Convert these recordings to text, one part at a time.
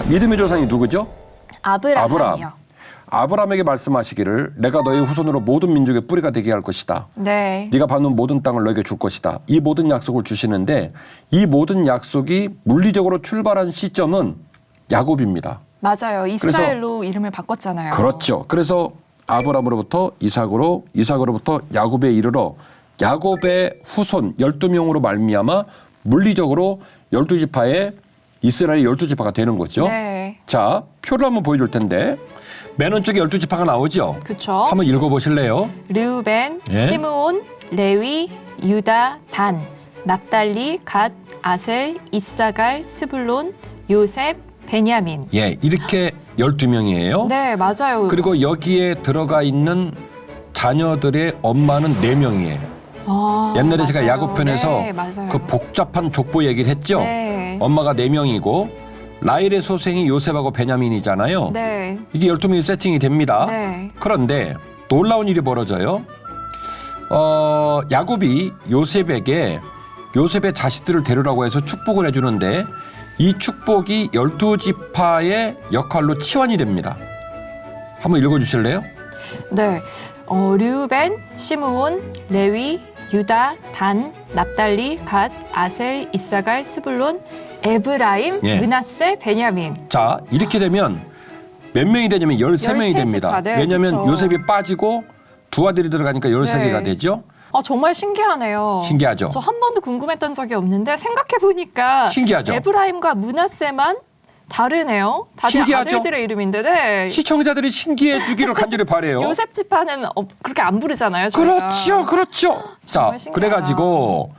믿음의 조상이 누구죠? 아브라함이요. 아브라함에게 말씀하시기를 내가 너의 후손으로 모든 민족의 뿌리가 되게 할 것이다. 네. 네가 받는 모든 땅을 너에게 줄 것이다. 이 모든 약속을 주시는데 이 모든 약속이 물리적으로 출발한 시점은 야곱입니다. 맞아요. 이스라엘로 이름을 바꿨잖아요. 그렇죠. 그래서 아브라함으로부터 이삭으로, 이삭으로부터 야곱에 이르러 야곱의 후손 12명으로 말미암아 물리적으로 12지파의 이스라엘의 12지파가 되는 거죠. 네. 자, 표를 한번 보여줄 텐데 맨 오른쪽에 12지파가 나오죠. 그렇죠. 한번 읽어보실래요? 르우벤, 예. 시므온, 레위, 유다, 단, 납달리, 갓, 아셀, 이사갈, 스불론, 요셉, 베냐민. 예, 이렇게 12명이에요. 네, 맞아요. 그리고 여기에 들어가 있는 자녀들의 엄마는 4명이에요. 옛날에 제가 맞아요. 야곱편에서 네, 맞아요. 그 복잡한 족보 얘기를 했죠. 네. 엄마가 4명이고 라헬의 소생이 요셉하고 베냐민이잖아요. 네. 이게 12명이 세팅이 됩니다. 네. 그런데 놀라운 일이 벌어져요. 야곱이 요셉에게 요셉의 자식들을 데려라고 해서 축복을 해주는데 이 축복이 12지파의 역할로 치환이 됩니다. 한번 읽어주실래요? 네. 르우벤, 시므온, 레위, 유다, 단, 납달리, 갓, 아셀, 이사갈, 스불론, 에브라임, 예. 므낫세, 베냐민. 자, 이렇게 되면 몇 명이 되냐면 13명이 13 됩니다. 지파, 네, 왜냐하면 그렇죠. 요셉이 빠지고 두 아들이 들어가니까 13개가 네. 되죠. 정말 신기하네요. 신기하죠. 저 한 번도 궁금했던 적이 없는데 생각해보니까 신기하죠. 에브라임과 므낫세만 다르네요. 다들 신기하죠. 아들들의 이름인데 네. 시청자들이 신기해 주기를 간절히 바래요. 요셉 지파는 그렇게 안 부르잖아요. 저희가. 그렇죠. 자, 정말 신기하다. 그래가지고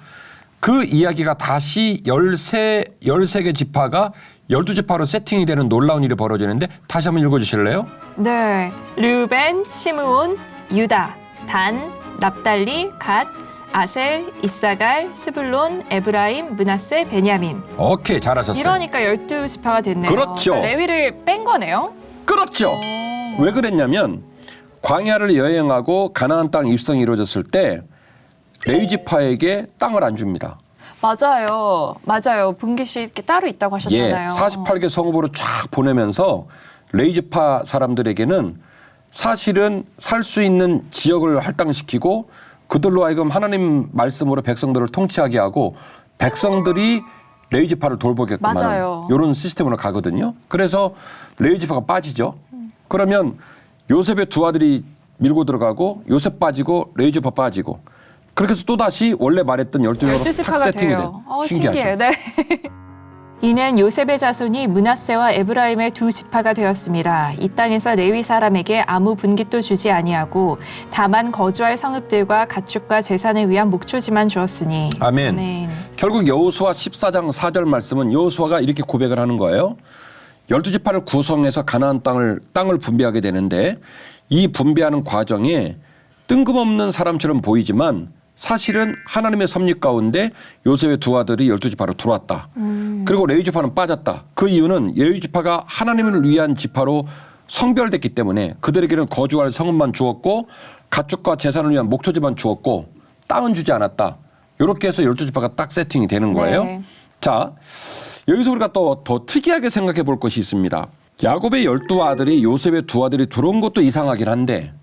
그 이야기가 다시 13개 지파가 12지파로 세팅이 되는 놀라운 일이 벌어지는데 다시 한번 읽어주실래요? 네. 르벤, 시므온, 유다, 단, 납달리, 갓, 아셀, 이사갈, 스불론, 에브라임, 므낫세, 베냐민. 오케이, 잘하셨어요. 이러니까 12지파가 됐네요. 그렇죠. 그러니까 레위를 뺀 거네요. 그렇죠. 왜 그랬냐면 광야를 여행하고 가나안 땅 입성이 이루어졌을 때 레위지파에게 땅을 안 줍니다. 맞아요. 분깃이 이렇게 따로 있다고 하셨잖아요. 예, 48개 성읍으로 쫙 보내면서 레위지파 사람들에게는 사실은 살 수 있는 지역을 할당시키고 그들로 하여금 하나님 말씀으로 백성들을 통치하게 하고 백성들이 레위지파를 돌보게끔 맞아요. 하는 이런 시스템으로 가거든요. 그래서 레위지파가 빠지죠. 그러면 요셉의 두 아들이 밀고 들어가고 요셉 빠지고 레위지파 빠지고 그렇게 해서 또다시 원래 말했던 12명으로 탁 12지파가 세팅이 돼. 돼요. 신기하죠. 신기해요. 네. 이는 요셉의 자손이 므낫세와 에브라임의 두 지파가 되었습니다. 이 땅에서 레위 사람에게 아무 분깃도 주지 아니하고 다만 거주할 성읍들과 가축과 재산을 위한 목초지만 주었으니. 아멘. 결국 여호수아 14장 4절 말씀은 여호수아가 이렇게 고백을 하는 거예요. 12지파를 구성해서 가나안 땅을 분배하게 되는데 이 분배하는 과정에 뜬금없는 사람처럼 보이지만 사실은 하나님의 섭리 가운데 요셉의 두 아들이 12지파로 들어왔다. 그리고 레위지파는 빠졌다. 그 이유는 레위지파가 하나님을 위한 지파로 성별됐기 때문에 그들에게는 거주할 성읍만 주었고 가축과 재산을 위한 목초지만 주었고 땅은 주지 않았다. 이렇게 해서 12지파가 딱 세팅이 되는 거예요. 네. 자, 여기서 우리가 또 더 특이하게 생각해 볼 것이 있습니다. 야곱의 12아들이 요셉의 두 아들이 들어온 것도 이상하긴 한데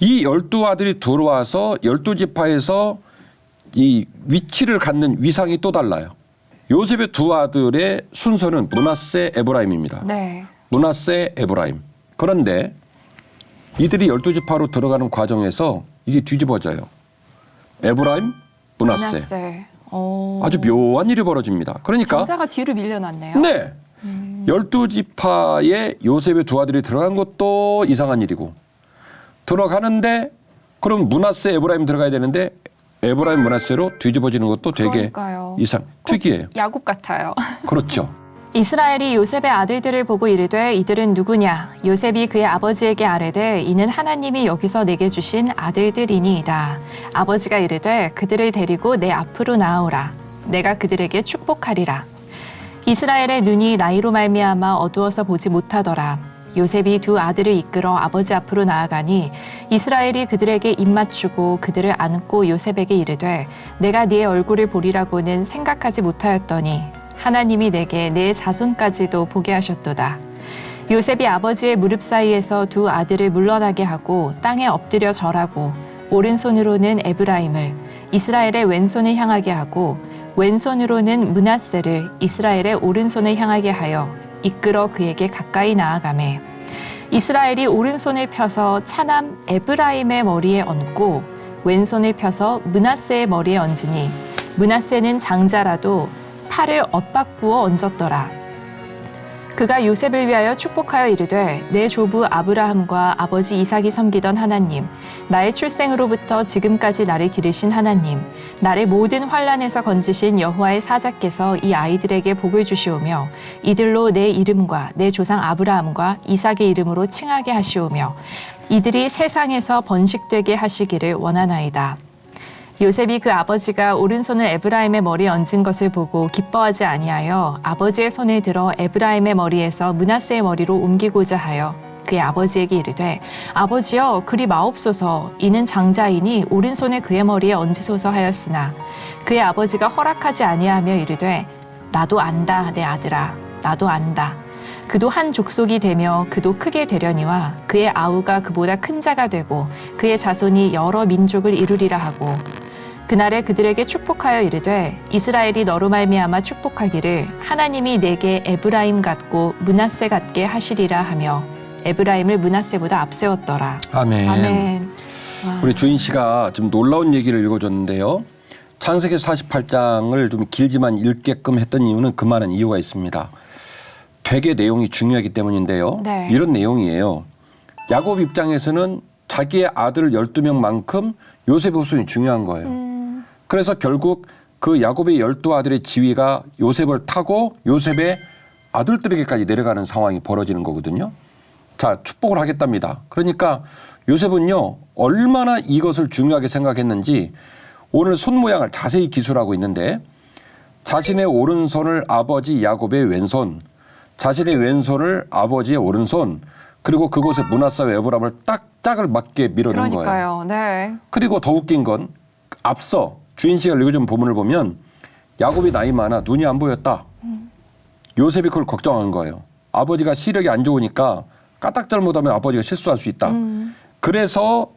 이 12아들이 들어와서 12지파에서 이 위치를 갖는 위상이 또 달라요. 요셉의 두 아들의 순서는 므낫세, 에브라임입니다. 네. 므낫세, 에브라임. 그런데 이들이 12지파로 들어가는 과정에서 이게 뒤집어져요. 에브라임, 므낫세. 므낫세. 아주 묘한 일이 벌어집니다. 그러니까 장자가 뒤로 밀려났네요. 네. 12지파에 요셉의 두 아들이 들어간 것도 이상한 일이고 들어가는데 그럼 므낫세 에브라임 들어가야 되는데 에브라임 므낫세로 뒤집어지는 것도 되게 그러니까요. 특이해요. 야곱 같아요. 그렇죠. 이스라엘이 요셉의 아들들을 보고 이르되 이들은 누구냐? 요셉이 그의 아버지에게 아뢰되 이는 하나님이 여기서 내게 주신 아들들이니이다. 아버지가 이르되 그들을 데리고 내 앞으로 나아오라. 내가 그들에게 축복하리라. 이스라엘의 눈이 나이로 말미암아 어두워서 보지 못하더라. 요셉이 두 아들을 이끌어 아버지 앞으로 나아가니 이스라엘이 그들에게 입맞추고 그들을 안고 요셉에게 이르되 내가 네 얼굴을 보리라고는 생각하지 못하였더니 하나님이 내게 내 자손까지도 보게 하셨도다. 요셉이 아버지의 무릎 사이에서 두 아들을 물러나게 하고 땅에 엎드려 절하고 오른손으로는 에브라임을 이스라엘의 왼손을 향하게 하고 왼손으로는 므낫세를 이스라엘의 오른손을 향하게 하여 이끌어 그에게 가까이 나아가매 이스라엘이 오른손을 펴서 차남 에브라임의 머리에 얹고 왼손을 펴서 므낫세의 머리에 얹으니 므낫세는 장자라도 팔을 엇바꾸어 얹었더라. 그가 요셉을 위하여 축복하여 이르되 내 조부 아브라함과 아버지 이삭이 섬기던 하나님, 나의 출생으로부터 지금까지 나를 기르신 하나님, 나를 모든 환난에서 건지신 여호와의 사자께서 이 아이들에게 복을 주시오며 이들로 내 이름과 내 조상 아브라함과 이삭의 이름으로 칭하게 하시오며 이들이 세상에서 번식되게 하시기를 원하나이다. 요셉이 그 아버지가 오른손을 에브라임의 머리에 얹은 것을 보고 기뻐하지 아니하여 아버지의 손을 들어 에브라임의 머리에서 므낫세의 머리로 옮기고자 하여 그의 아버지에게 이르되 아버지여 그리 마옵소서 이는 장자이니 오른손을 그의 머리에 얹으소서 하였으나 그의 아버지가 허락하지 아니하며 이르되 나도 안다 내 아들아 나도 안다 그도 한 족속이 되며 그도 크게 되려니와 그의 아우가 그보다 큰 자가 되고 그의 자손이 여러 민족을 이루리라 하고 그날에 그들에게 축복하여 이르되 이스라엘이 너로 말미암아 축복하기를 하나님이 내게 에브라임 같고 므낫세 같게 하시리라 하며 에브라임을 므낫세보다 앞세웠더라. 아멘. 아멘. 와. 우리 주인 씨가 좀 놀라운 얘기를 읽어줬는데요. 창세기 48장을 좀 길지만 읽게끔 했던 이유는 그만한 이유가 있습니다. 되게 내용이 중요하기 때문인데요. 네. 이런 내용이에요. 야곱 입장에서는 자기의 아들 12명만큼 요셉의 후손이 중요한 거예요. 그래서 결국 그 야곱의 12아들의 지위가 요셉을 타고 요셉의 아들들에게까지 내려가는 상황이 벌어지는 거거든요. 자, 축복을 하겠답니다. 그러니까 요셉은요, 얼마나 이것을 중요하게 생각했는지 오늘 손 모양을 자세히 기술하고 있는데 자신의 오른손을 아버지 야곱의 왼손, 자신의 왼손을 아버지의 오른손, 그리고 그곳에 므낫세와 에브라임을 딱 짝을 맞게 밀어넣은 거예요. 그러니까요. 네. 그리고 더 웃긴 건 앞서 주인 씨가 읽어준 본문을 보면 야곱이 나이 많아 눈이 안 보였다. 요셉이 그걸 걱정한 거예요. 아버지가 시력이 안 좋으니까 까딱 잘못하면 아버지가 실수할 수 있다. 그래서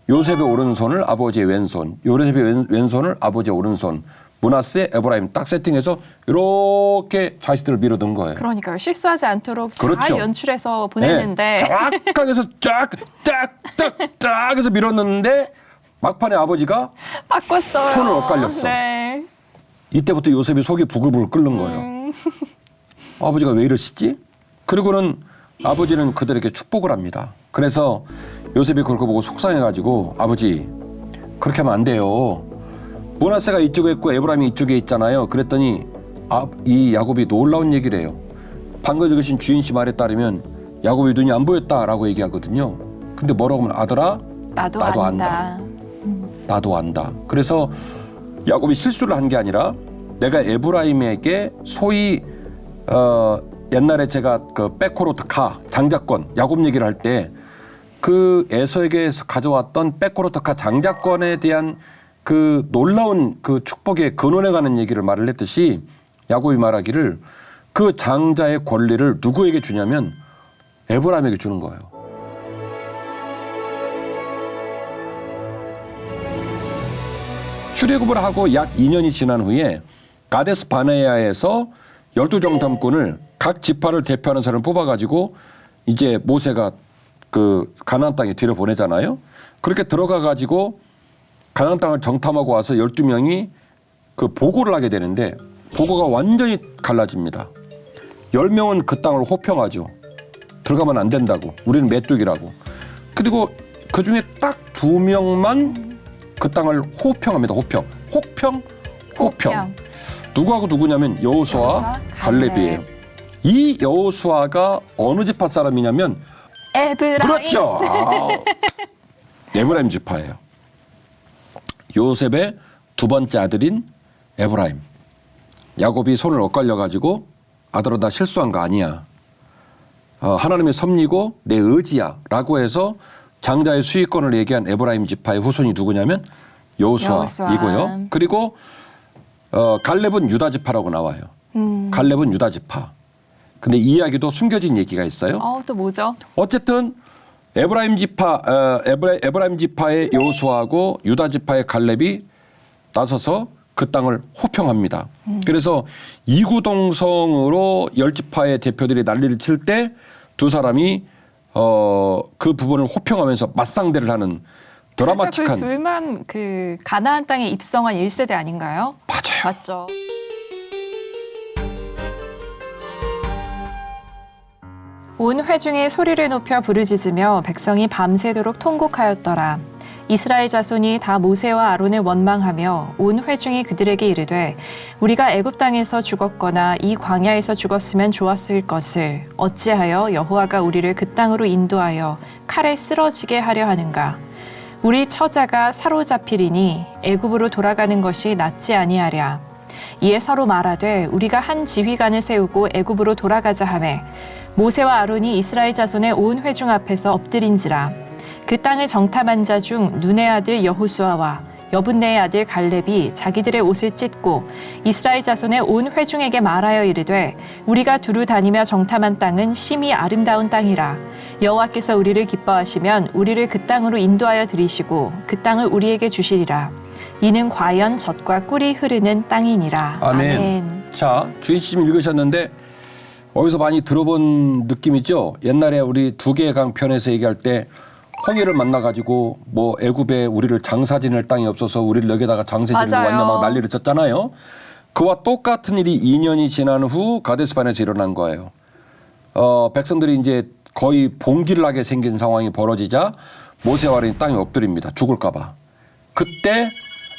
요셉의 오른손을 아버지의 왼손, 요셉의 왼손을 아버지의 오른손, 므낫세, 에브라임 딱 세팅해서 이렇게 자식들을 밀어둔 거예요. 그러니까요. 실수하지 않도록 그렇죠. 잘 연출해서 보냈는데. 네, 정확하게 해서 쫙 해서 밀어넣는데 막판에 아버지가 바꿨어요. 손을 엇갈렸어. 네. 이때부터 요셉이 속이 부글부글 끓는 거예요. 아버지가 왜 이러시지? 그리고는 아버지는 그들에게 축복을 합니다. 그래서 요셉이 그걸 보고 속상해가지고 아버지 그렇게 하면 안 돼요. 므낫세가 이쪽에 있고 에브라임이 이쪽에 있잖아요. 그랬더니 이 야곱이 놀라운 얘기를 해요. 방금 읽으신 주인 씨 말에 따르면 야곱이 눈이 안 보였다라고 얘기하거든요. 근데 뭐라고 하면 아들아 나도 안다. 나도 안다. 그래서 야곱이 실수를 한 게 아니라 내가 에브라임에게 소위 옛날에 제가 그 빼코로트카 장자권 야곱 얘기를 할 때 그 에서에게서 가져왔던 빼코로트카 장자권에 대한 그 놀라운 그 축복의 근원에 가는 얘기를 말을 했듯이 야곱이 말하기를 그 장자의 권리를 누구에게 주냐면 에브라임에게 주는 거예요. 출애굽을 하고 약 2년이 지난 후에 가데스 바네아에서 12정탐꾼을 각 지파를 대표하는 사람을 뽑아가지고 이제 모세가 그 가나안 땅에 들여보내잖아요. 그렇게 들어가가지고 가나안 땅을 정탐하고 와서 12명이 그 보고를 하게 되는데 보고가 완전히 갈라집니다. 10명은 그 땅을 호평하죠. 들어가면 안 된다고. 우리는 메뚜기라고. 그리고 그중에 딱 2명만 그 땅을 호평합니다. 호평. 누구하고 누구냐면 여호수아, 갈렙이에요. 이 여호수아가 어느 지파 사람이냐면 에브라임. 그렇죠. 에브라임 지파예요. 요셉의 두 번째 아들인 에브라임. 야곱이 손을 엇갈려 가지고 아들아 나 실수한 거 아니야. 하나님의 섭리고 내 의지야 라고 해서 장자의 수익권을 얘기한 에브라임 지파의 후손이 누구냐면 여호수아이고요. 그리고 갈렙은 유다 지파라고 나와요. 갈렙은 유다 지파. 근데 이 이야기도 숨겨진 얘기가 있어요. 또 뭐죠? 어쨌든 에브라임 지파의 여호수아하고 유다 지파의 갈렙이 나서서 그 땅을 호평합니다. 그래서 이구동성으로 열 지파의 대표들이 난리를 칠 때 두 사람이 그 부분을 호평하면서 맞상대를 하는 그래서 드라마틱한. 그 둘만 그 가나안 땅에 입성한 1세대 아닌가요? 맞아요. 맞죠. 온 회중이 소리를 높여 부르짖으며 백성이 밤새도록 통곡하였더라. 이스라엘 자손이 다 모세와 아론을 원망하며 온 회중이 그들에게 이르되 우리가 애굽 땅에서 죽었거나 이 광야에서 죽었으면 좋았을 것을 어찌하여 여호와가 우리를 그 땅으로 인도하여 칼에 쓰러지게 하려 하는가. 우리 처자가 사로잡히리니 애굽으로 돌아가는 것이 낫지 아니하랴. 이에 서로 말하되 우리가 한 지휘관을 세우고 애굽으로 돌아가자 하매 모세와 아론이 이스라엘 자손의 온 회중 앞에서 엎드린지라. 그 땅을 정탐한 자 중 눈의 아들 여호수아와 여분네의 아들 갈렙이 자기들의 옷을 찢고 이스라엘 자손의 온 회중에게 말하여 이르되 우리가 두루 다니며 정탐한 땅은 심히 아름다운 땅이라. 여호와께서 우리를 기뻐하시면 우리를 그 땅으로 인도하여 들이시고 그 땅을 우리에게 주시리라. 이는 과연 젖과 꿀이 흐르는 땅이니라. 아멘. 자, 주인님 읽으셨는데 어디서 많이 들어본 느낌이죠? 옛날에 우리 두 개의 강 편에서 얘기할 때 홍해를 만나가지고 뭐 애굽에 우리를 장사 지낼 땅이 없어서 우리를 여기다가 장사 지내고 맞아요. 왔냐 막 난리를 쳤잖아요. 그와 똑같은 일이 2년이 지난 후 가데스반에서 일어난 거예요. 백성들이 이제 거의 봉기를 생긴 상황이 벌어지자 모세와 아론이 땅에 엎드립니다. 죽을까 봐. 그때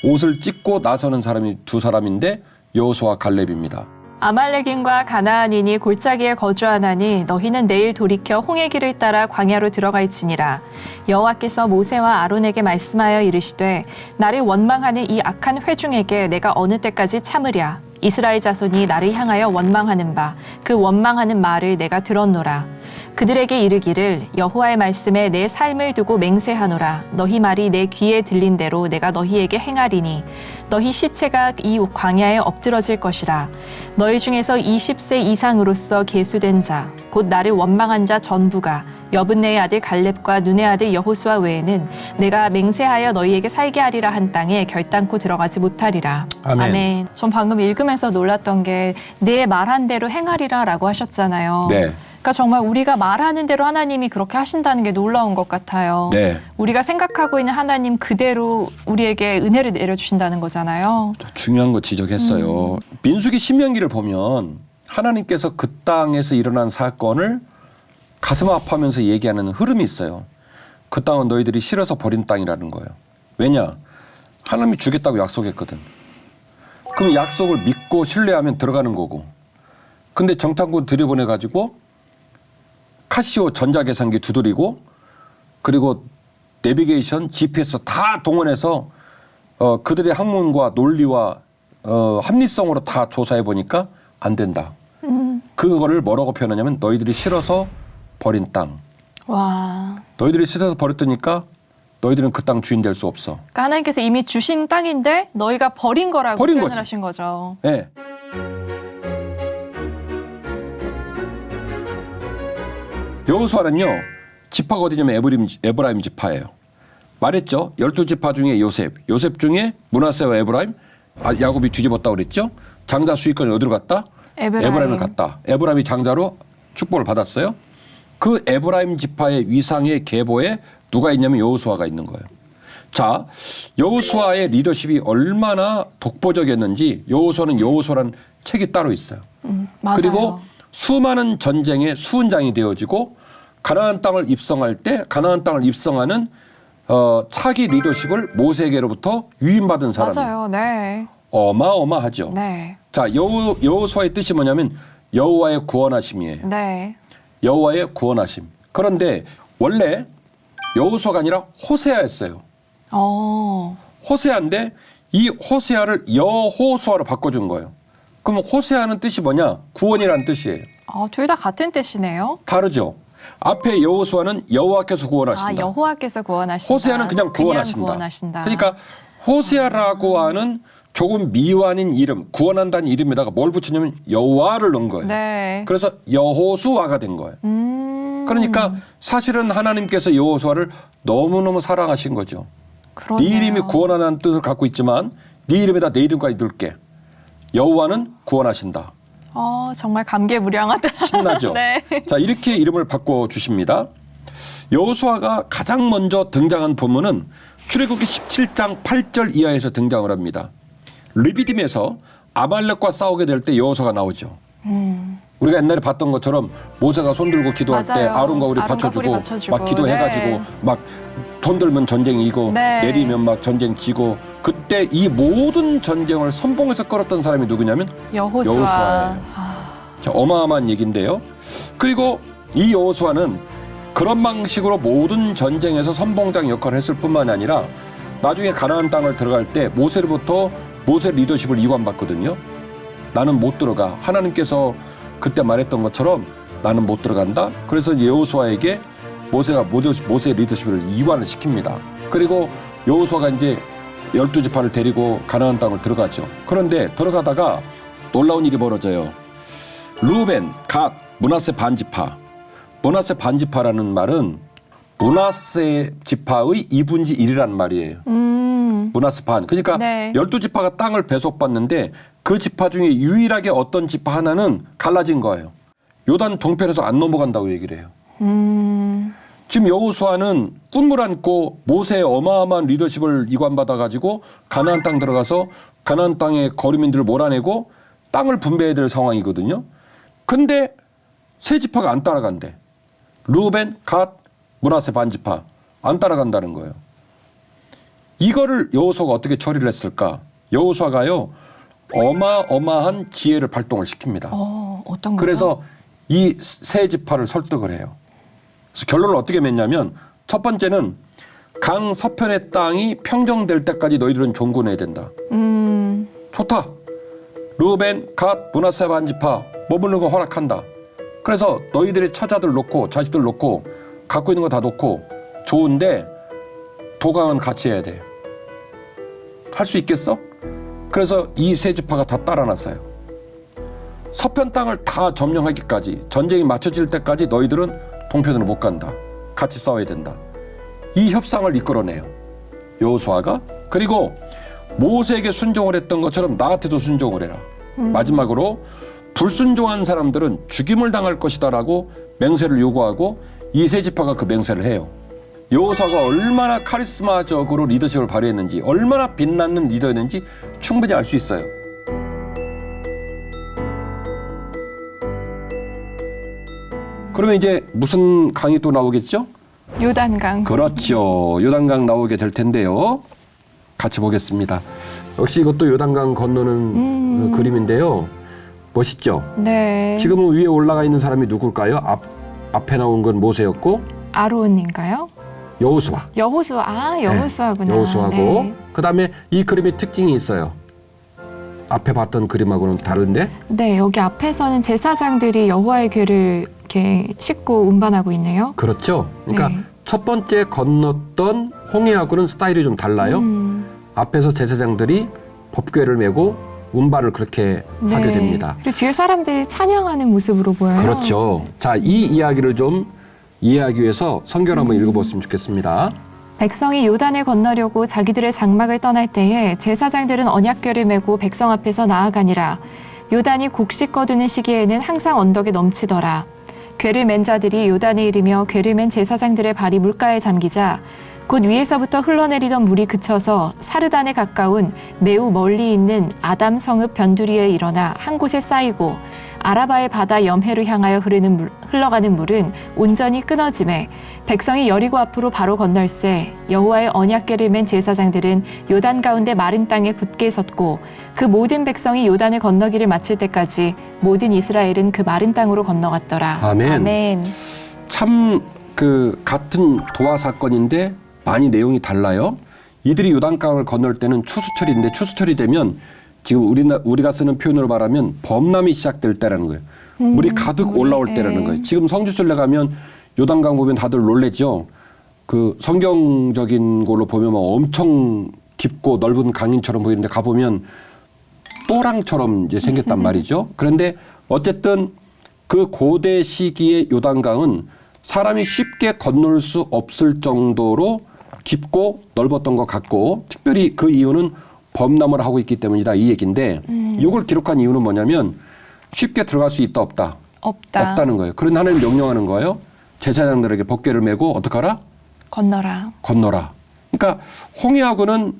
옷을 찢고 나서는 사람이 두 사람인데 여호수아와 갈렙입니다. 아말렉인과 가나안인이 골짜기에 거주하나니 너희는 내일 돌이켜 홍해 길을 따라 광야로 들어갈지니라. 여호와께서 모세와 아론에게 말씀하여 이르시되 나를 원망하는 이 악한 회중에게 내가 어느 때까지 참으랴. 이스라엘 자손이 나를 향하여 원망하는 바 그 원망하는 말을 내가 들었노라. 그들에게 이르기를 여호와의 말씀에 내 삶을 두고 맹세하노라. 너희 말이 내 귀에 들린 대로 내가 너희에게 행하리니 너희 시체가 이 광야에 엎드러질 것이라. 너희 중에서 20세 이상으로서 계수된 자 곧 나를 원망한 자 전부가 여분네의 아들 갈렙과 눈의 아들 여호수아 외에는 내가 맹세하여 너희에게 살게 하리라 한 땅에 결단코 들어가지 못하리라. 아멘. 전 방금 읽으면서 놀랐던 게 내 말한 대로 행하리라라고 하셨잖아요. 네. 그러니까 정말 우리가 말하는 대로 하나님이 그렇게 하신다는 게 놀라운 것 같아요. 네. 우리가 생각하고 있는 하나님 그대로 우리에게 은혜를 내려주신다는 거잖아요. 중요한 거 지적했어요. 민수기 신명기를 보면 하나님께서 그 땅에서 일어난 사건을 가슴 아파하면서 얘기하는 흐름이 있어요. 그 땅은 너희들이 싫어서 버린 땅이라는 거예요. 왜냐? 하나님이 주겠다고 약속했거든. 그럼 약속을 믿고 신뢰하면 들어가는 거고. 근데 정탐꾼 들여보내가지고 카시오 전자계산기 두드리고 그리고 내비게이션, GPS 다 동원해서 그들의 학문과 논리와 합리성으로 다 조사해 보니까 안 된다. 그거를 뭐라고 표현하냐면 너희들이 싫어서 버린 땅. 와. 너희들이 싫어서 버렸다니까 너희들은 그 땅 주인 될 수 없어. 그러니까 하나님께서 이미 주신 땅인데 너희가 버린 거라고 버린 표현을 거지. 하신 거죠. 네. 여호수아는요. 지파가 어디냐면 에브라임 지파예요. 말했죠. 12지파 중에 요셉 중에 므낫세와 에브라임, 야곱이 뒤집었다고 그랬죠. 장자 수익권이 어디로 갔다? 에브라임을 갔다. 에브라임이 장자로 축복을 받았어요. 그 에브라임 지파의 위상의 계보에 누가 있냐면 여호수아가 있는 거예요. 자, 여호수아의 리더십이 얼마나 독보적이었는지 여호수아는 여호수아라는 책이 따로 있어요. 맞아요. 그리고 수많은 전쟁의 수훈장이 되어지고 가나안 땅을 입성할 때 가나안 땅을 입성하는 차기 리더십을 모세에게로부터 유인받은 사람이에요. 맞아요. 네. 어마어마하죠. 네. 자, 여호수아의 뜻이 뭐냐면 여호와의 구원하심이에요. 네. 여호와의 구원하심. 그런데 원래 여호수아가 아니라 호세아였어요. 호세아인데 이 호세아를 여호수아로 바꿔준 거예요. 그럼 호세아는 뜻이 뭐냐? 구원이라는 뜻이에요. 둘 다 같은 뜻이네요. 다르죠. 앞에 여호수아는 여호와께서 구원하신다. 여호와께서 구원하신다. 호세아는 그냥 구원하신다. 구원하신다. 그러니까 호세아라고 하는 조금 미완인 이름, 구원한다는 이름에다가 뭘 붙이냐면 여호와를 넣은 거예요. 네. 그래서 여호수아가 된 거예요. 그러니까 사실은 하나님께서 여호수아를 너무너무 사랑하신 거죠. 그러네요. 네 이름이 구원하는 뜻을 갖고 있지만 네 이름에다 내 이름까지 넣을게. 여호와는 구원하신다. 정말 감개무량하다. 신나죠? 네. 자, 이렇게 이름을 바꿔주십니다. 여호수아가 가장 먼저 등장한 본문은 출애굽기 17장 8절 이하에서 등장을 합니다. 르비딤에서 아말렉과 싸우게 될 때 여호수아가 나오죠. 우리가 옛날에 봤던 것처럼 모세가 손 들고 기도할 맞아요. 때 아론과 우리 아론과 받쳐주고 뿔이 받쳐주고. 막 기도해가지고 네. 막 손 들면 전쟁 이고 네. 내리면 막 전쟁 지고 그때 이 모든 전쟁을 선봉에서 끌었던 사람이 누구냐면 여호수아. 여호수아예요. 자, 어마어마한 얘기인데요. 그리고 이 여호수아는 그런 방식으로 모든 전쟁에서 선봉장 역할을 했을 뿐만 아니라 나중에 가나안 땅을 들어갈 때 모세로부터 모세 리더십을 이관받거든요. 나는 못 들어가. 하나님께서 그때 말했던 것처럼 나는 못 들어간다. 그래서 여호수아에게 모세가 모세 리더십을 이관을 시킵니다. 그리고 여호수아가 이제 12지파를 데리고 가나안 땅을 들어가죠. 그런데 들어가다가 놀라운 일이 벌어져요. 루벤, 갓, 므낫세 반지파. 므낫세 반지파라는 말은 므낫세 지파의 2분의 1이라는 말이에요. 므낫세 반. 그러니까 네. 12지파가 땅을 배속받는데 그 지파 중에 유일하게 어떤 지파 하나는 갈라진 거예요. 요단 동편에서 안 넘어간다고 얘기를 해요. 지금 여호수아는 꿈을 안고 모세의 어마어마한 리더십을 이관받아 가지고 가나안 땅 들어가서 가나안 땅의 거류민들을 몰아내고 땅을 분배해야 될 상황이거든요. 근데 세 지파가 안 따라간대. 루벤, 갓, 므낫세 반지파 안 따라간다는 거예요. 이거를 여호수아가 어떻게 처리를 했을까? 여호수아가요 어마어마한 지혜를 발동을 시킵니다. 어떤 거죠? 그래서 이 세 지파를 설득을 해요. 그래서 결론을 어떻게 맺냐면 첫 번째는 강 서편의 땅이 평정될 때까지 너희들은 종군해야 된다. 좋다. 루벤, 갓, 므낫세 반지파 머무르는 거 허락한다. 그래서 너희들의 처자들 놓고 자식들 놓고 갖고 있는 거 다 놓고 좋은데 도강은 같이 해야 돼. 할 수 있겠어? 그래서 이 세 지파가 다 따라 나서요. 서편 땅을 다 점령하기까지 전쟁이 맞춰질 때까지 너희들은 동편으로 못 간다. 같이 싸워야 된다. 이 협상을 이끌어내요. 여호수아가. 그리고 모세에게 순종을 했던 것처럼 나한테도 순종을 해라. 마지막으로 불순종한 사람들은 죽임을 당할 것이다라고 맹세를 요구하고 이 세 지파가 그 맹세를 해요. 여호수아가 얼마나 카리스마적으로 리더십을 발휘했는지 얼마나 빛나는 리더였는지 충분히 알 수 있어요. 그러면 이제 무슨 강이 또 나오겠죠? 요단강. 그렇죠. 요단강 나오게 될 텐데요. 같이 보겠습니다. 역시 이것도 요단강 건너는 그 그림인데요. 멋있죠? 네. 지금은 위에 올라가 있는 사람이 누굴까요? 앞에 나온 건 모세였고 아론인가요? 여호수아. 여호수아. 여호수아구나. 여호수아고 네. 그다음에 이 그림의 특징이 있어요. 앞에 봤던 그림하고는 다른데 네, 여기 앞에서는 제사장들이 여호와의 궤를 이렇게 싣고 운반하고 있네요. 그렇죠. 그러니까 네. 첫 번째 건넜던 홍해하고는 스타일이 좀 달라요. 앞에서 제사장들이 법궤를 메고 운반을 그렇게 하게 됩니다. 그리고 뒤에 사람들이 찬양하는 모습으로 보여요. 그렇죠. 자, 이 이야기를 좀 이해하기 위해서 성경을 한번 읽어봤으면 좋겠습니다. 백성이 요단을 건너려고 자기들의 장막을 떠날 때에 제사장들은 언약궤를 메고 백성 앞에서 나아가니라. 요단이 곡식 거두는 시기에는 항상 언덕에 넘치더라. 궤를 맨 자들이 요단에 이르며 궤를 맨 제사장들의 발이 물가에 잠기자 곧 위에서부터 흘러내리던 물이 그쳐서 사르단에 가까운 매우 멀리 있는 아담 성읍 변두리에 일어나 한 곳에 쌓이고 아라바의 바다 염해로 향하여 흘러가는 물은 온전히 끊어지매 백성이 여리고 앞으로 바로 건널세 여호와의 언약궤를 맨 제사장들은 요단 가운데 마른 땅에 굳게 섰고 그 모든 백성이 요단을 건너기를 마칠 때까지 모든 이스라엘은 그 마른 땅으로 건너갔더라. 아멘. 아멘. 참 그 같은 도화 사건인데 많이 내용이 달라요. 이들이 요단강을 건널 때는 추수철인데 추수철이 되면 지금 우리가 쓰는 표현으로 말하면 범람이 시작될 때라는 거예요. 물이 가득 올라올 때라는 거예요. 지금 성지순례 가면 요단강 보면 다들 놀랬죠. 그 성경적인 걸로 보면 막 엄청 깊고 넓은 강인처럼 보이는데 가보면 또랑처럼 이제 생겼단 말이죠. 그런데 어쨌든 그 고대 시기의 요단강은 사람이 쉽게 건널 수 없을 정도로 깊고 넓었던 것 같고, 특별히 그 이유는 범람을 하고 있기 때문이다, 이 얘기인데, 이걸 기록한 이유는 뭐냐면 쉽게 들어갈 수 있다 없다? 없다는 거예요. 그런 하나님 명령하는 거예요. 제사장들에게 법궤를 메고 어떡하라? 건너라. 그러니까 홍해하고는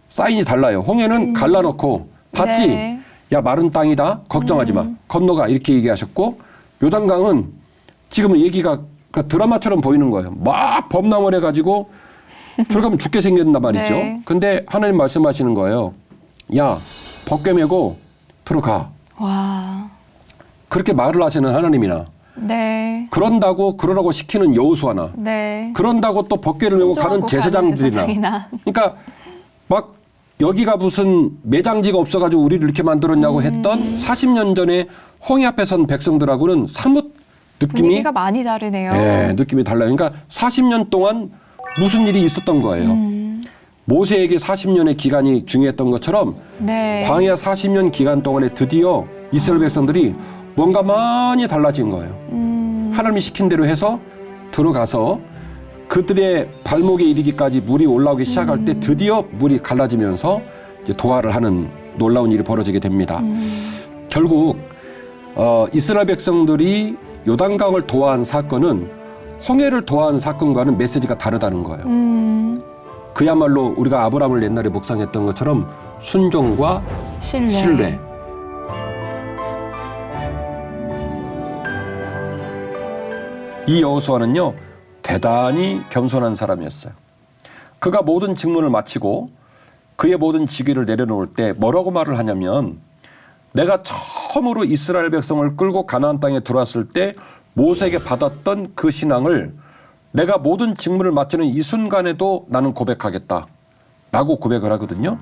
사인이 달라요. 홍해는 갈라놓고 봤지? 네. 야, 마른 땅이다. 걱정하지 마. 건너가. 이렇게 얘기하셨고, 요단강은 지금은 얘기가 드라마처럼 보이는 거예요. 막 범람을 해가지고 들어가면 죽게 생겼단 말이죠. 네. 근데 하나님 말씀하시는 거예요. 야, 벗겨 메고 들어가. 와. 그렇게 말을 하시는 하나님이나, 네. 그러라고 시키는 여호수아나, 네. 그런다고 또 벗개를 메고 가는 제사장들이나. 그러니까 막 여기가 무슨 매장지가 없어가지고 우리를 이렇게 만들었냐고 했던 40년 전에 홍해 앞에 선 백성들하고는 사뭇 느낌이, 분위기가 많이 다르네요. 네, 느낌이 달라요. 그러니까 40년 동안 무슨 일이 있었던 거예요. 모세에게 40년의 기간이 중요했던 것처럼 네. 광야 40년 기간 동안에 드디어 이스라엘 백성들이 뭔가 많이 달라진 거예요. 하나님이 시킨 대로 해서 들어가서 그들의 발목에 이르기까지 물이 올라오기 시작할 때 드디어 물이 갈라지면서 이제 도하를 하는 놀라운 일이 벌어지게 됩니다. 결국 이스라엘 백성들이 요단강을 도하한 사건은 홍해를 도하한 사건과는 메시지가 다르다는 거예요. 그야말로 우리가 아브라함을 옛날에 묵상했던 것처럼 순종과 신뢰. 이 여호수아는요, 대단히 겸손한 사람이었어요. 그가 모든 직무를 마치고 그의 모든 직위를 내려놓을 때 뭐라고 말을 하냐면, 내가 처음으로 이스라엘 백성을 끌고 가나안 땅에 들어왔을 때 모세에게 받았던 그 신앙을 내가 모든 직무를 마치는 이 순간에도 나는 고백하겠다라고 고백을 하거든요.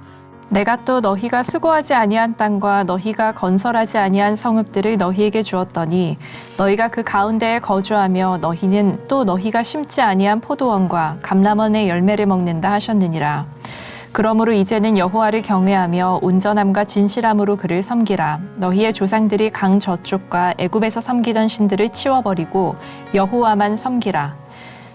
내가 또 너희가 수고하지 아니한 땅과 너희가 건설하지 아니한 성읍들을 너희에게 주었더니 너희가 그 가운데에 거주하며 너희는 또 너희가 심지 아니한 포도원과 감람원의 열매를 먹는다 하셨느니라. 그러므로 이제는 여호와를 경외하며 온전함과 진실함으로 그를 섬기라. 너희의 조상들이 강 저쪽과 애굽에서 섬기던 신들을 치워버리고 여호와만 섬기라.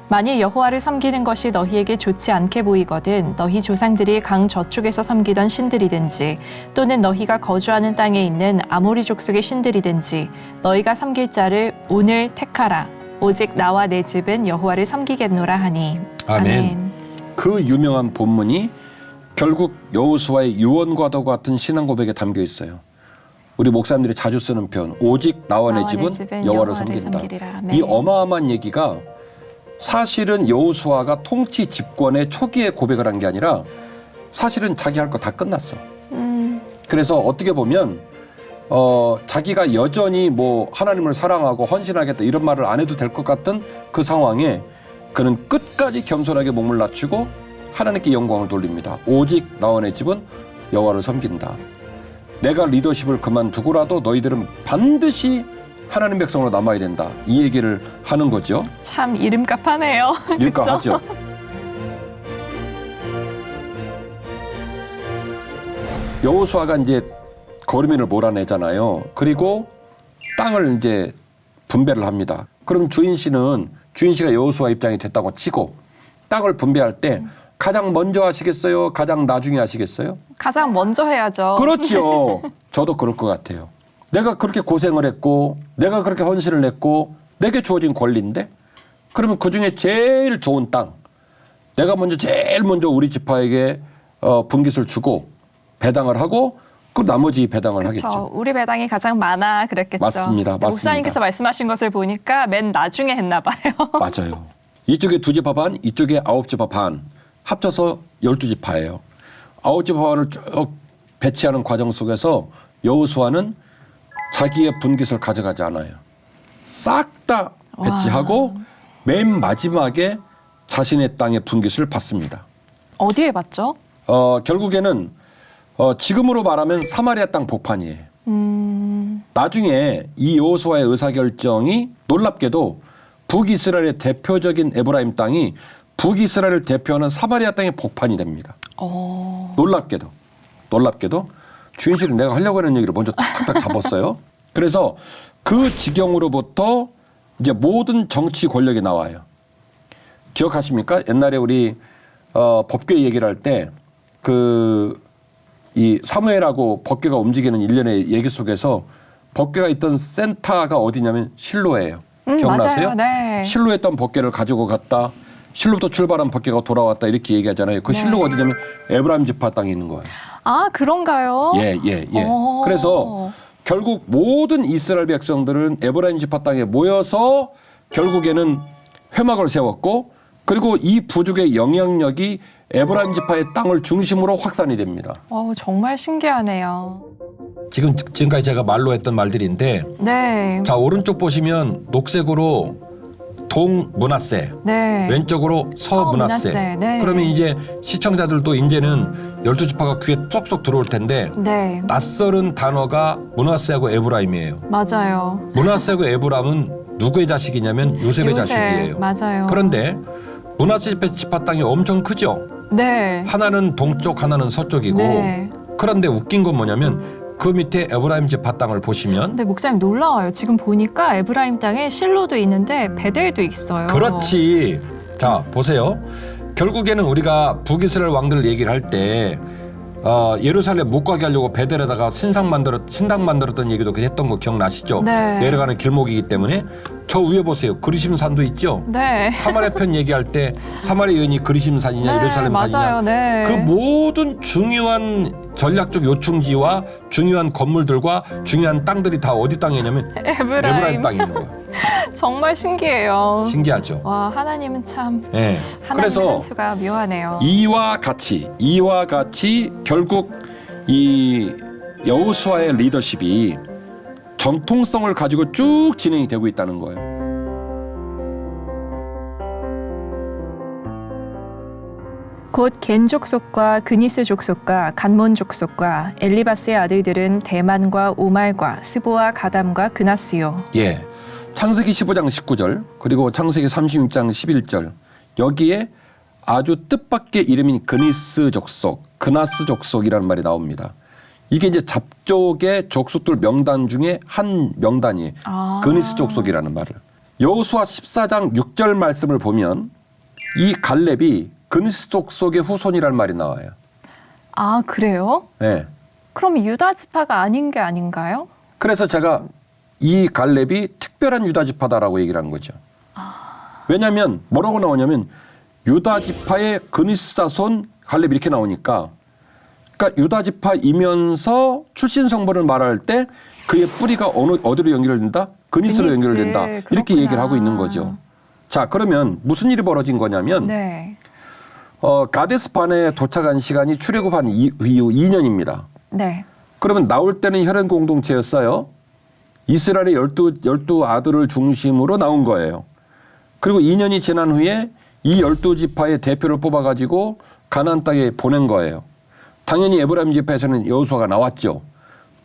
만일 여호와를 섬기는 것이 너희에게 좋지 않게 보이거든 너희 조상들이 강 저쪽에서 섬기던 신들이든지 또는 너희가 거주하는 땅에 있는 아모리 족속의 신들이든지 너희가 섬길 자를 오늘 택하라. 오직 나와 내 집은 여호와를 섬기겠노라 하니. 아멘. 그 유명한 본문이 결국 여호수아의 유언과도 같은 신앙 고백에 담겨 있어요. 우리 목사님들이 자주 쓰는 표현, 오직 나와 내 집은 여호와를 섬긴다. 이 어마어마한 얘기가 사실은 여호수아가 통치 집권의 초기에 고백을 한 게 아니라 사실은 자기 할 거 다 끝났어. 그래서 어떻게 보면 자기가 여전히 뭐 하나님을 사랑하고 헌신하겠다 이런 말을 안 해도 될 것 같은 그 상황에 그는 끝까지 겸손하게 몸을 낮추고 하나님께 영광을 돌립니다. 오직 나와 내 집은 여호와를 섬긴다. 내가 리더십을 그만두고라도 너희들은 반드시 하나님 백성으로 남아야 된다. 이 얘기를 하는 거죠. 참 이름값하네요. 이름값하죠. 여호수아가 이제 거류민을 몰아내잖아요. 그리고 땅을 이제 분배를 합니다. 그럼 주인 씨가 여호수아 입장이 됐다고 치고 땅을 분배할 때 가장 먼저 하시겠어요? 가장 나중에 하시겠어요? 가장 먼저 해야죠. 그렇죠. 저도 그럴 것 같아요. 내가 그렇게 고생을 했고 내가 그렇게 헌신을 했고 내게 주어진 권리인데 그러면 그중에 제일 좋은 땅 내가 제일 먼저 우리 지파에게 분깃을 주고 배당을 하고 그 나머지 배당을 그쵸. 하겠죠. 우리 배당이 가장 많아 그랬겠죠. 맞습니다. 목사님께서 말씀하신 것을 보니까 맨 나중에 했나 봐요. 맞아요. 이쪽에 2지파 반, 이쪽에 9지파 반 합쳐서 12지파예요. 9지파 반을 쭉 배치하는 과정 속에서 여호수아는 자기의 분깃을 가져가지 않아요. 싹 다 배치하고 맨 마지막에 자신의 땅의 분깃을 받습니다. 어디에 받죠? 결국에는 지금으로 말하면 사마리아 땅 복판이에요. 나중에 이 여호수아의 의사결정이 놀랍게도 북이스라엘의 대표적인 에브라임 땅이 북이스라엘을 대표하는 사마리아 땅의 복판이 됩니다. 놀랍게도 주인실은 내가 하려고 하는 얘기를 먼저 탁탁 잡았어요. 그래서 그 지경으로부터 이제 모든 정치 권력이 나와요. 기억하십니까? 옛날에 우리 법궤 얘기를 할 때 이 사무엘하고 법궤가 움직이는 일련의 얘기 속에서 법궤가 있던 센터가 어디냐면 실로예요. 기억나세요? 맞아요. 네. 실로에 있던 법궤를 가지고 갔다. 실로부터 출발한 법궤가 돌아왔다 이렇게 얘기하잖아요. 그 실로가 어디냐면 에브라임 지파 땅에 있는 거예요. 아, 그런가요? 예. 그래서 결국 모든 이스라엘 백성들은 에브라임 지파 땅에 모여서 결국에는 회막을 세웠고 그리고 이 부족의 영향력이 에브라임 지파의 땅을 중심으로 확산이 됩니다. 정말 신기하네요. 지금까지 제가 말로 했던 말들인데 네. 자 오른쪽 보시면 녹색으로 동므낫세 네. 왼쪽으로 서므낫세 네. 그러면 이제 시청자들도 이제는 12지파가 귀에 쏙쏙 들어올 텐데 네. 낯설은 단어가 므낫세하고 에브라임이에요. 맞아요. 므낫세하고 에브라임은 누구의 자식이냐면 요셉의 자식이에요. 맞아요. 그런데 므낫세 지파 땅이 엄청 크죠. 네. 하나는 동쪽 하나는 서쪽이고 네. 그런데 웃긴 건 뭐냐면 그 밑에 에브라임 지파 땅을 보시면 근데 목사님 놀라워요. 지금 보니까 에브라임 땅에 실로도 있는데 베델도 있어요. 그렇지. 자 보세요. 결국에는 우리가 북이스라엘 왕들 얘기를 할 때 예루살렘 못 가게 하려고 베델에다가 신당 만들었던 얘기도 했던 거 기억나시죠? 네. 내려가는 길목이기 때문에 저 위에 보세요. 그리심산도 있죠? 네. 사마리아 편 얘기할 때 사마리아 여인이 그리심산이냐 예루살렘 산이냐 맞아요. 네. 그 모든 중요한 전략적 요충지와 중요한 건물들과 중요한 땅들이 다 어디 땅이냐면 에브라임 땅에 있는 거예요. 정말 신기해요. 신기하죠? 와, 하나님은 참 네. 하나님 그래서 한 수가 묘하네요. 이와 같이 결국 이 여호수아의 리더십이 전통성을 가지고 쭉 진행이 되고 있다는 거예요. 곧 겐 족속과 그니스 족속과 간몬 족속과 엘리바스의 아들들은 대만과 오말과 스보와 가담과 그나스요. 예. 창세기 15장 19절 그리고 창세기 36장 11절 여기에 아주 뜻밖의 이름인 그니스 족속, 그나스 족속이라는 말이 나옵니다. 이게 이제 잡족의 족속들 명단 중에 한 명단이에요. 그니스 족속이라는 말을. 여호수아 14장 6절 말씀을 보면 이 갈렙이 그니스 족속의 후손이라는 말이 나와요. 아, 그래요? 네. 그럼 유다 지파가 아닌 게 아닌가요? 그래서 제가 이 갈렙이 특별한 유다 지파다라고 얘기를 하는 거죠. 왜냐하면 뭐라고 나오냐면 유다 지파의 그니스 자손 갈렙 이렇게 나오니까 그러니까 유다 지파이면서 출신 성분을 말할 때 그의 뿌리가 어디로 연결된다? 그니스로 연결된다. 이렇게 그렇구나. 얘기를 하고 있는 거죠. 자 그러면 무슨 일이 벌어진 거냐면 네. 가데스 반에 도착한 시간이 출애굽한 이후 2년입니다. 네. 그러면 나올 때는 혈연 공동체였어요. 이스라엘의 12 아들을 중심으로 나온 거예요. 그리고 2년이 지난 후에 이 12지파의 대표를 뽑아가지고 가나안 땅에 보낸 거예요. 당연히 에브라임 지파에서는 여호수아가 나왔죠.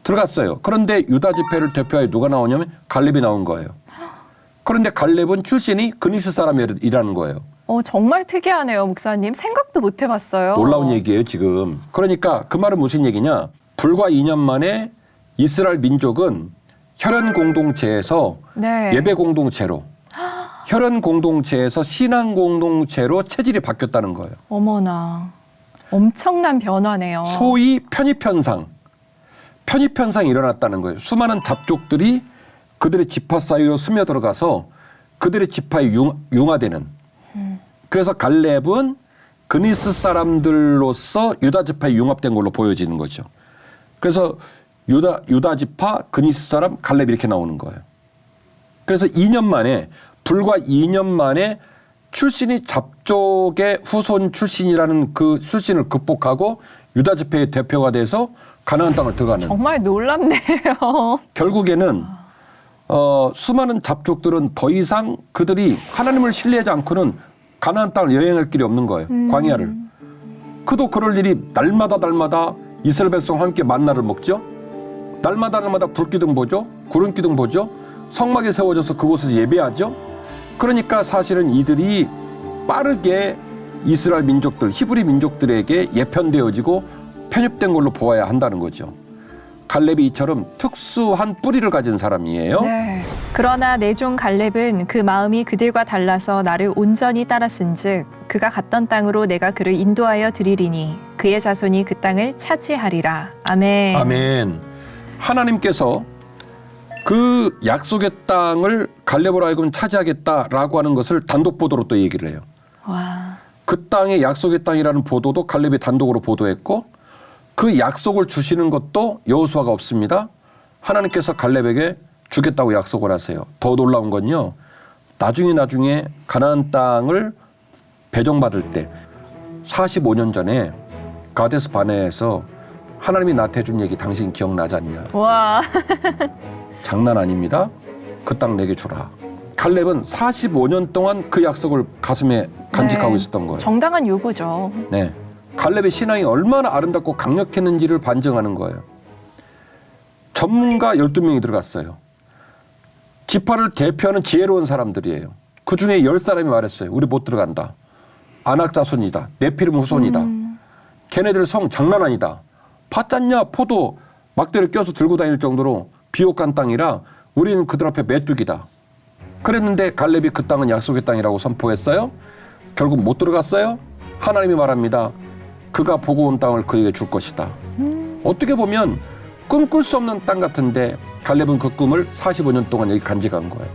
들어갔어요. 그런데 유다 지파를 대표하여 누가 나오냐면 갈렙이 나온 거예요. 그런데 갈렙은 출신이 그니스 사람이라는 거예요. 정말 특이하네요, 목사님. 생각도 못 해봤어요. 놀라운 얘기예요, 지금. 그러니까 그 말은 무슨 얘기냐? 불과 2년 만에 이스라엘 민족은 혈연 공동체에서 네. 예배 공동체로 혈연 공동체에서 신앙 공동체로 체질이 바뀌었다는 거예요. 어머나. 엄청난 변화네요. 소위 편입현상이 일어났다는 거예요. 수많은 잡족들이 그들의 지파 사이로 스며들어가서 그들의 지파에 융화되는. 그래서 갈렙은 그니스 사람들로서 유다 지파에 융합된 걸로 보여지는 거죠. 그래서 유다 지파, 그니스 사람, 갈렙 이렇게 나오는 거예요. 그래서 2년 만에 불과 2년 만에 출신이 잡족의 후손 출신이라는 그 출신을 극복하고 유다 지파의 대표가 돼서 가나안 땅을 들어가는. 정말 놀랍네요. 결국에는 수많은 잡족들은 더 이상 그들이 하나님을 신뢰하지 않고는 가나안 땅을 여행할 길이 없는 거예요. 광야를. 그도 그럴 일이 날마다 이스라엘 백성과 함께 만나를 먹죠. 날마다 불기둥 보죠. 구름기둥 보죠. 성막에 세워져서 그곳에서 예배하죠. 그러니까 사실은 이들이 빠르게 이스라엘 민족들, 히브리 민족들에게 예편되어지고 편입된 걸로 보아야 한다는 거죠. 갈렙이 이처럼 특수한 뿌리를 가진 사람이에요. 네. 그러나 내 종 갈렙은 그 마음이 그들과 달라서 나를 온전히 따랐은즉 그가 갔던 땅으로 내가 그를 인도하여 드리리니 그의 자손이 그 땅을 차지하리라. 아멘. 아멘. 하나님께서 그 약속의 땅을 갈렙으로 하여금 차지하겠다라고 하는 것을 단독 보도로 또 얘기를 해요. 와. 그 땅이 약속의 땅이라는 보도도 갈렙이 단독으로 보도했고 그 약속을 주시는 것도 여호수아가 없습니다. 하나님께서 갈렙에게 주겠다고 약속을 하세요. 더 놀라운 건요. 나중에 가나안 땅을 배정받을 때 45년 전에 가데스 바네에서 하나님이 나한테 준 얘기 당신 기억나지 않냐. 와. 장난 아닙니다. 그 땅 내게 주라. 갈렙은 45년 동안 그 약속을 가슴에 간직하고 네. 있었던 거예요. 정당한 요구죠. 네. 갈렙의 신앙이 얼마나 아름답고 강력했는지를 반증하는 거예요. 전문가 12명이 들어갔어요. 지파를 대표하는 지혜로운 사람들이에요. 그중에 10사람이 말했어요. 우리 못 들어간다. 아낙 자손이다. 네피림 후손이다. 걔네들 성 장난 아니다. 팥잖냐 포도 막대를 껴서 들고 다닐 정도로 비옥한 땅이라 우리는 그들 앞에 메뚜기다. 그랬는데 갈렙이 그 땅은 약속의 땅이라고 선포했어요. 결국 못 들어갔어요. 하나님이 말합니다. 그가 보고 온 땅을 그에게 줄 것이다. 어떻게 보면 꿈꿀 수 없는 땅 같은데 갈렙은 그 꿈을 45년 동안 여기 간직한 거예요.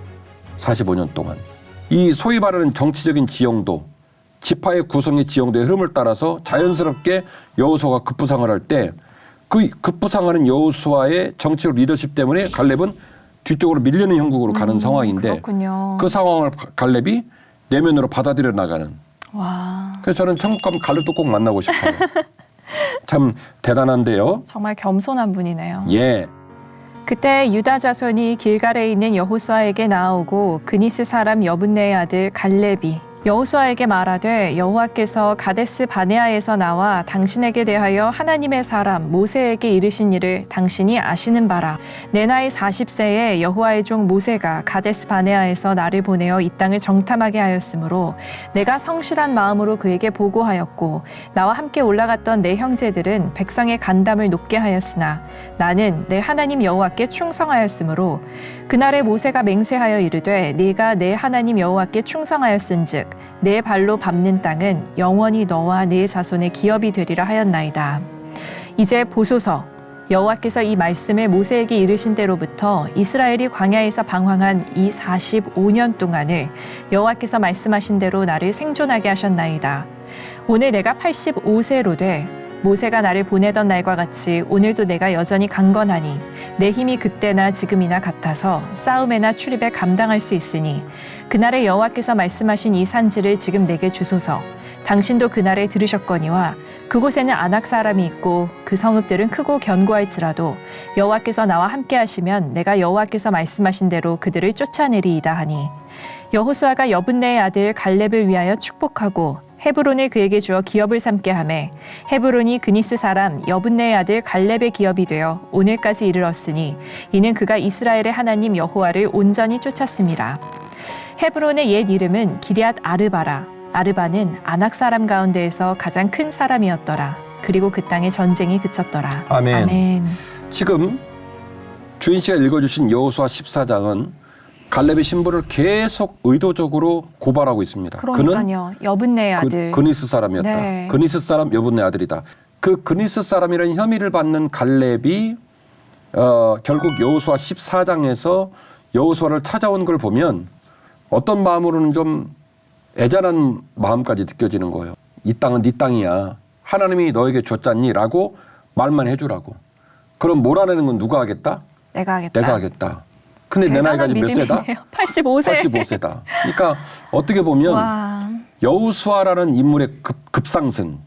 45년 동안. 이 소위 말하는 정치적인 지형도 지파의 구성의 지형도의 흐름을 따라서 자연스럽게 여호수아가 급부상을 할 때 그 급부상하는 여호수아의 정치적 리더십 때문에 갈렙은 뒤쪽으로 밀리는 형국으로 가는 상황인데 그렇군요. 그 상황을 갈렙이 내면으로 받아들여 나가는. 와. 그래서 저는 천국 가면 갈렙도 꼭 만나고 싶어요. 참 대단한데요. 정말 겸손한 분이네요. 예. 그때 유다 자손이 길갈에 있는 여호수아에게 나아오고 그니스 사람 여분네의 아들 갈렙이 여호수아에게 말하되 여호와께서 가데스 바네아에서 나와 당신에게 대하여 하나님의 사람 모세에게 이르신 일을 당신이 아시는 바라. 내 나이 40세에 여호와의 종 모세가 가데스 바네아에서 나를 보내어 이 땅을 정탐하게 하였으므로 내가 성실한 마음으로 그에게 보고하였고 나와 함께 올라갔던 내 형제들은 백성의 간담을 높게 하였으나 나는 내 하나님 여호와께 충성하였으므로 그날에 모세가 맹세하여 이르되 네가 내 하나님 여호와께 충성하였은즉 내 발로 밟는 땅은 영원히 너와 네 자손의 기업이 되리라 하였나이다. 이제 보소서 여호와께서 이 말씀을 모세에게 이르신 때로부터 이스라엘이 광야에서 방황한 이 45년 동안을 여호와께서 말씀하신 대로 나를 생존하게 하셨나이다. 오늘 내가 85세로 돼 모세가 나를 보내던 날과 같이 오늘도 내가 여전히 강건하니 내 힘이 그때나 지금이나 같아서 싸움에나 출입에 감당할 수 있으니 그날에 여호와께서 말씀하신 이 산지를 지금 내게 주소서. 당신도 그날에 들으셨거니와 그곳에는 아낙 사람이 있고 그 성읍들은 크고 견고할지라도 여호와께서 나와 함께 하시면 내가 여호와께서 말씀하신 대로 그들을 쫓아내리이다 하니 여호수아가 여분네의 아들 갈렙을 위하여 축복하고 헤브론을 그에게 주어 기업을 삼게 하매 헤브론이 그니스 사람 여분네의 아들 갈렙의 기업이 되어 오늘까지 이르렀으니 이는 그가 이스라엘의 하나님 여호와를 온전히 쫓았습니다. 헤브론의 옛 이름은 기럇 아르바라. 아르바는 아낙 사람 가운데에서 가장 큰 사람이었더라. 그리고 그 땅에 전쟁이 그쳤더라. 아멘. 아멘. 지금 주인 씨가 읽어주신 여호수아 14장은 갈렙의 신분을 계속 의도적으로 고발하고 있습니다. 그러니까요. 여분네의 아들. 그니스 사람이었다. 네. 그니스 사람 여분네 아들이다. 그 그니스 사람이라는 혐의를 받는 갈렙이 결국 여호수아 14장에서 여호수아를 찾아온 걸 보면 어떤 마음으로는 좀 애잔한 마음까지 느껴지는 거예요. 이 땅은 네 땅이야. 하나님이 너에게 줬잖니? 라고 말만 해주라고. 그럼 몰아내는 건 누가 하겠다? 내가 하겠다. 내가 하겠다. 근데 내 나이가 지금 몇 세다? 85세. 85세다. 그러니까 어떻게 보면 와. 여호수아라는 인물의 급상승,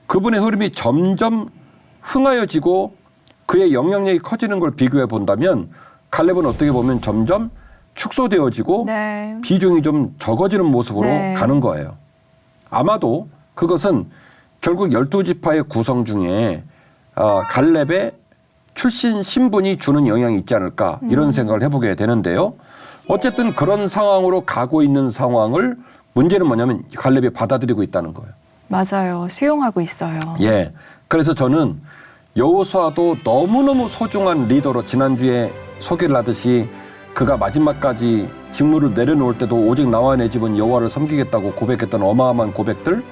그분의 흐름이 점점 흥하여지고 그의 영향력이 커지는 걸 비교해 본다면 갈렙은 어떻게 보면 점점 축소되어지고 네. 비중이 좀 적어지는 모습으로 네. 가는 거예요. 아마도 그것은 결국 12지파의 구성 중에 갈렙의 출신 신분이 주는 영향이 있지 않을까 이런 생각을 해보게 되는데요. 어쨌든 그런 상황으로 가고 있는 상황을 문제는 뭐냐면 갈렙이 받아들이고 있다는 거예요. 맞아요. 수용하고 있어요. 예. 그래서 저는 여호수아도 너무너무 소중한 리더로 지난주에 소개를 하듯이 그가 마지막까지 직무를 내려놓을 때도 오직 나와 내 집은 여호와를 섬기겠다고 고백했던 어마어마한 고백들,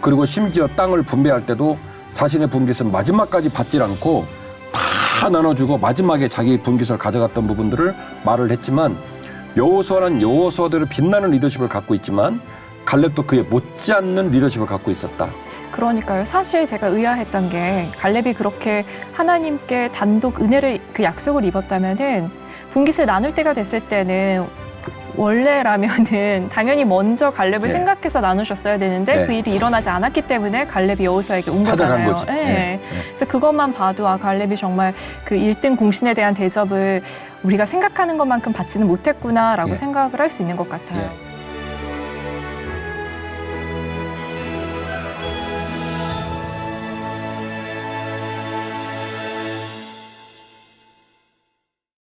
그리고 심지어 땅을 분배할 때도 자신의 분깃은 마지막까지 받질 않고 다 나눠주고 마지막에 자기 분깃을 가져갔던 부분들을 말을 했지만, 여호수아는 여호수아대로 빛나는 리더십을 갖고 있지만 갈렙도 그에 못지않는 리더십을 갖고 있었다. 그러니까요. 사실 제가 의아했던 게 갈렙이 그렇게 하나님께 단독 은혜를 그 약속을 입었다면은 분깃을 나눌 때가 됐을 때는 원래라면은 당연히 먼저 갈렙을 네. 생각해서 나누셨어야 되는데 네. 그 일이 일어나지 않았기 때문에 갈렙이 여호수아에게 온 찾아간 거잖아요. 거지. 네. 네. 그래서 그것만 봐도 갈렙이 정말 그 1등 공신에 대한 대접을 우리가 생각하는 것만큼 받지는 못했구나라고 예. 생각을 할 수 있는 것 같아요. 예.